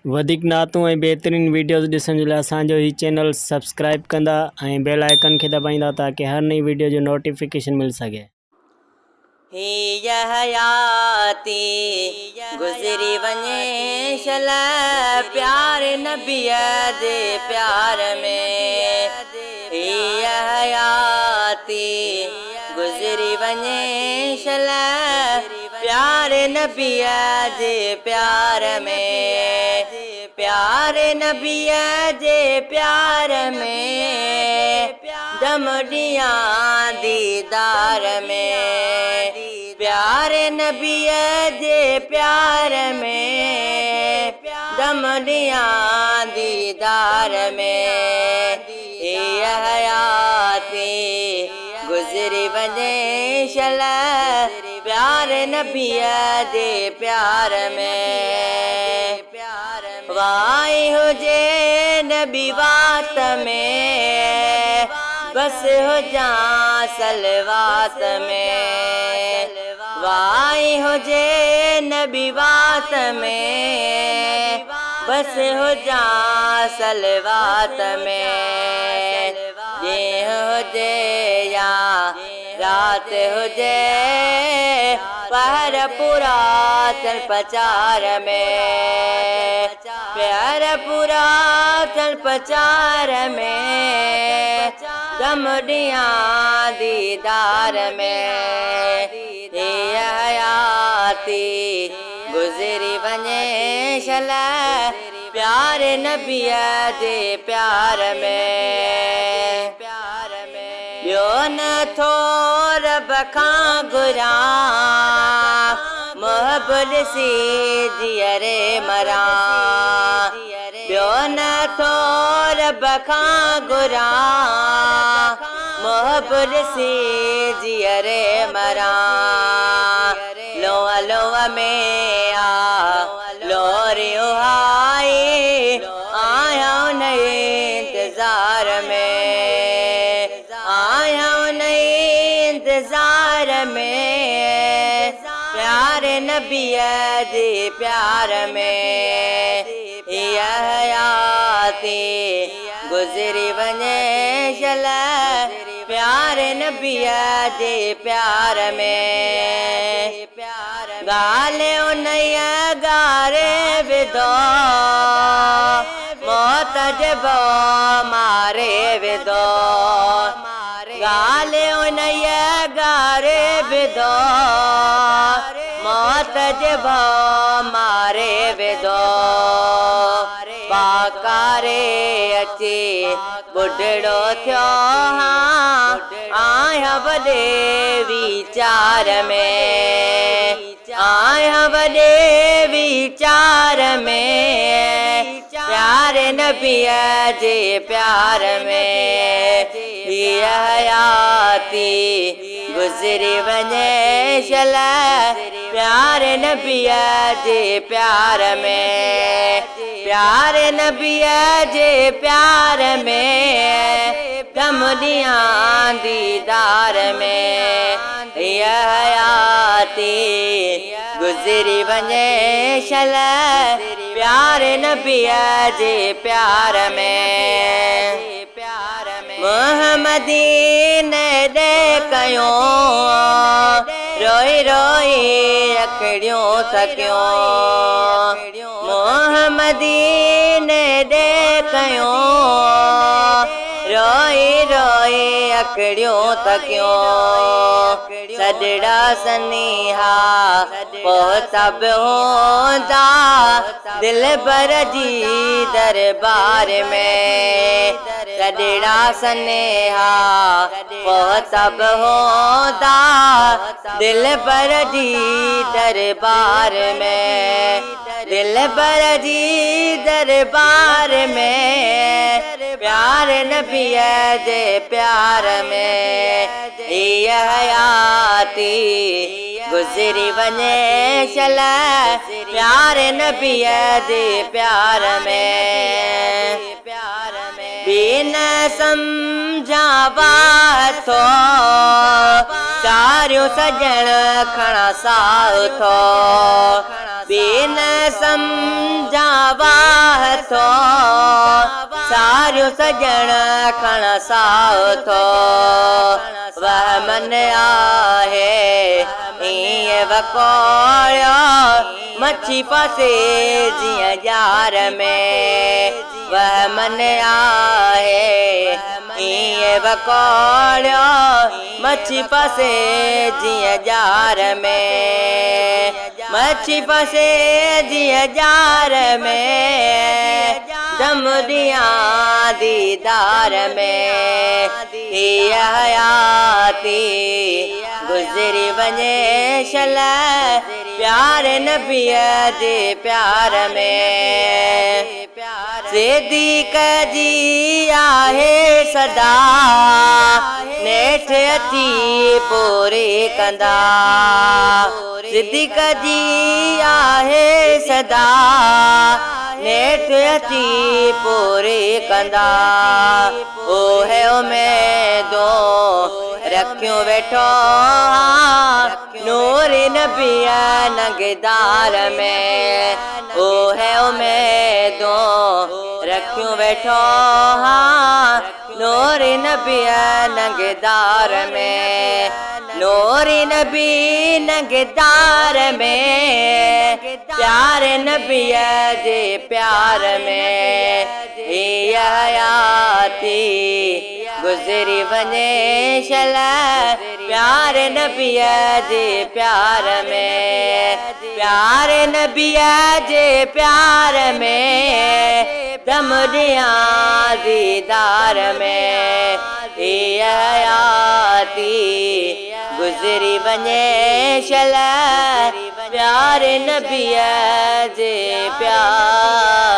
वधिक नातूं ऐं बेहतरीन वीडियोस ॾिसण जे लाइ असांजो ही चैनल सब्सक्राइब कंदा ऐं बेल आइकन खे दबाईंदा ताकि हर नई वीडियो जो नोटिफिकेशन मिल सके। हीय हयाती गुज़री वञे शल प्यार नबीअ जे प्यार में। हीय हयाती गुज़री वञे शल प्यार नबीअ जे प्यार में। प्यार नबीअ जे प्यार में दम ॾियां दीदार में। प्यार नबीअ जे प्यार में दम ॾियां दीदार में। हीय हयाती गुज़री वञे शल प्यार नबीअ जे प्यार में। वाई हुजे नबी वात में बस हुजां सलवात में। वाई हुजे नबी वात में बस हुजां सलवात में। ॾींहुं हुजे या रात हुजे पहर पूरा चल प्रचार में। प्यार पूरा चल प्रचार में दम ॾियां दीदार में। हीय हयाती गुज़री वञे शल प्यार नबीअ जे प्यार में। ॿियो नथो रब खां घुरां मोहब्बत सी जियरे मरां। ॿियो नथो रब खां घुरां मोहब्बत सी जियरे मरां। लोआ लोआ में लोरियूं आई आया उन इंतज़ार में। आया उन इंतज़ार में प्यार नबीअ जे प्यार में। हीय हयाती गुज़री वञे शल प्यार नबीअ जे प्यार में। ॻाल्हि उन्हीअ गारे विधो मौत जे भउ मारे विधो। ॻाल्हि उन्हीअ गारे विधो मौत जे भउ मारे विधो। पाकारे अची बुढड़ो थियो आया वॾे वीचार में। आया वॾे वीचार में प्यार नबीअ जे प्यार में। हीय हयाती गुज़री वञे शल प्यार नबीअ जे प्यार में। प्यार नबीअ जे प्यार में दम ॾियां दीदार में। हीय हयाती गुज़री वञे शल प्यार नबीअ जे प्यार में। मोहम्मदी ने दे कयो रोई रोई अखड़ियूं थकियूं। मोहम्मदी ने दे कयो रोई रोई अखड़ियूं थकियूं। सजड़ा सनीहा पोइ सभ हूंदा दिल भर जी दरबार में। सजड़ा सनेहा पोइ सभ हूंदा दिल भर जी दरबार में। दिल भर जी दरबार में प्यार नबीअ जे प्यार में। हीय हयाती गुज़री वञे शल प्यार नबीअ जे प्यार में। बिन सम्झावा थो चारियों सजण खणा साउ थो। बिन सम्झावा थो सारियूं सजण खण साओ थो वह मन आहे ईअं वकोड़ियो मच्छी फसे जीअं जार में वह मन आहे ईअं वकोड़ियो मच्छी फसे जीअं जार में मच्छी फसे जीअं जार में दम दियां दीदार में हीअ हयाती गुज़री वञे शल प्यारे नबीअ जे प्यार में सिद्दीक़ जी आहे सदा नेठ अची पूरी कंदा सिद्दीक़ जी आहे सदा नेठ अची पूरी कंदा ओहे उमेदो रखियो वेठो नूर नबीअ नंगदार में ओहे उमेदो रखियो वेठो नूर नबीअ नंगदार में नूर नबी नंगदार में प्यारे नबीअ जे प्यार में हीअ हयाती गुज़री वञे शल प्यारे नबीअ जे प्यार में प्यारे नबीअ जे प्यार में दम दियां दीदार में हीअ हयाती गुज़री वञे शल प्यारे नबीअ जे प्यार